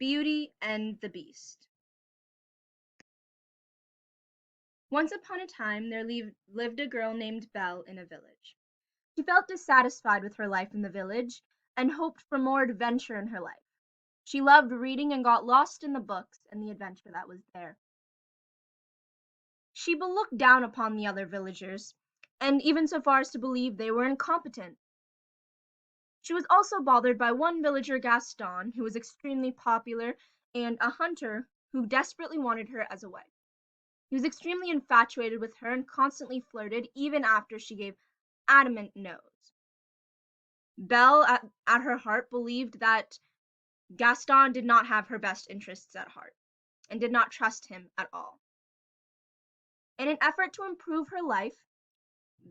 Beauty and the Beast. Once upon a time there lived a girl named Belle in a village. She felt dissatisfied with her life in the village and hoped for more adventure in her life. She loved reading and got lost in the books and the adventure that was there. She looked down upon the other villagers, and even so far as to believe they were incompetent. She was also bothered by one villager, Gaston, who was extremely popular, and a hunter who desperately wanted her as a wife. He was extremely infatuated with her and constantly flirted even after she gave adamant no's. Belle, at her heart, believed that Gaston did not have her best interests at heart and did not trust him at all. In an effort to improve her life,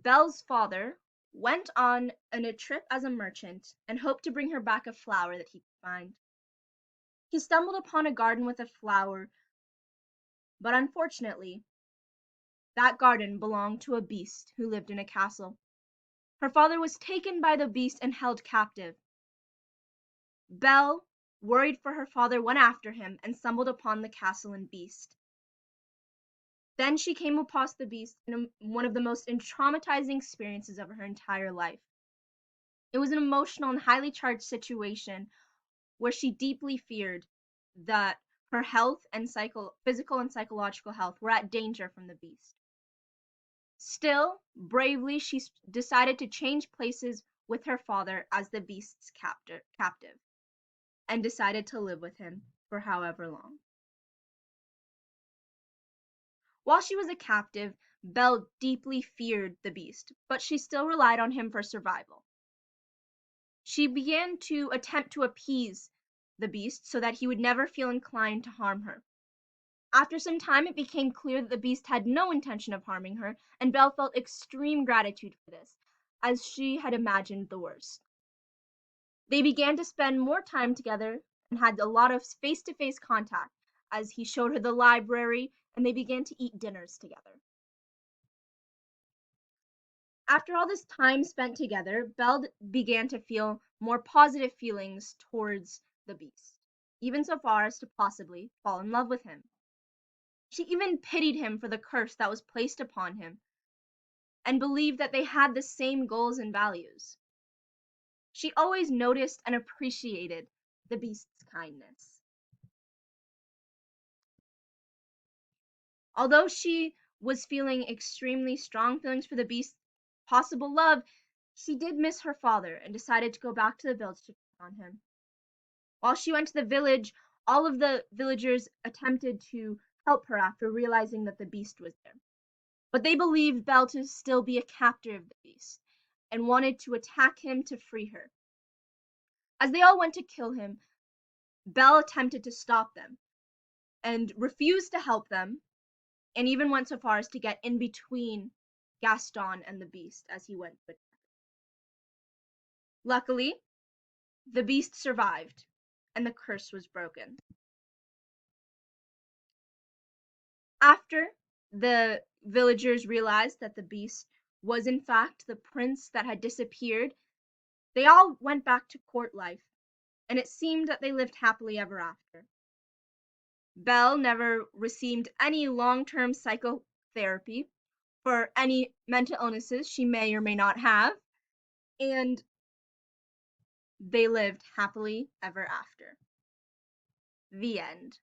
Belle's father went on a trip as a merchant and hoped to bring her back a flower that he could find. He stumbled upon a garden with a flower, but unfortunately, that garden belonged to a beast who lived in a castle. Her father was taken by the beast and held captive. Belle, worried for her father, went after him and stumbled upon the castle and beast. Then she came across the beast in one of the most traumatizing experiences of her entire life. It was an emotional and highly charged situation where she deeply feared that her health and physical and psychological health were at danger from the beast. Still, bravely, she decided to change places with her father as the beast's captive, and decided to live with him for however long. While she was a captive, Belle deeply feared the beast, but she still relied on him for survival. She began to attempt to appease the beast so that he would never feel inclined to harm her. After some time, it became clear that the beast had no intention of harming her, and Belle felt extreme gratitude for this, as she had imagined the worst. They began to spend more time together and had a lot of face-to-face contact as he showed her the library, and they began to eat dinners together. After all this time spent together, Belle began to feel more positive feelings towards the beast, even so far as to possibly fall in love with him. She even pitied him for the curse that was placed upon him and believed that they had the same goals and values. She always noticed and appreciated the beast's kindness. Although she was feeling extremely strong feelings for the beast's possible love, she did miss her father and decided to go back to the village to check on him. While she went to the village, all of the villagers attempted to help her after realizing that the beast was there. But they believed Belle to still be a captor of the beast and wanted to attack him to free her. As they all went to kill him, Belle attempted to stop them and refused to help them, and even went so far as to get in between Gaston and the beast as he went to attack. Luckily, the beast survived, and the curse was broken. After the villagers realized that the beast was in fact the prince that had disappeared, they all went back to court life, and it seemed that they lived happily ever after. Belle never received any long-term psychotherapy for any mental illnesses she may or may not have, and they lived happily ever after. The end.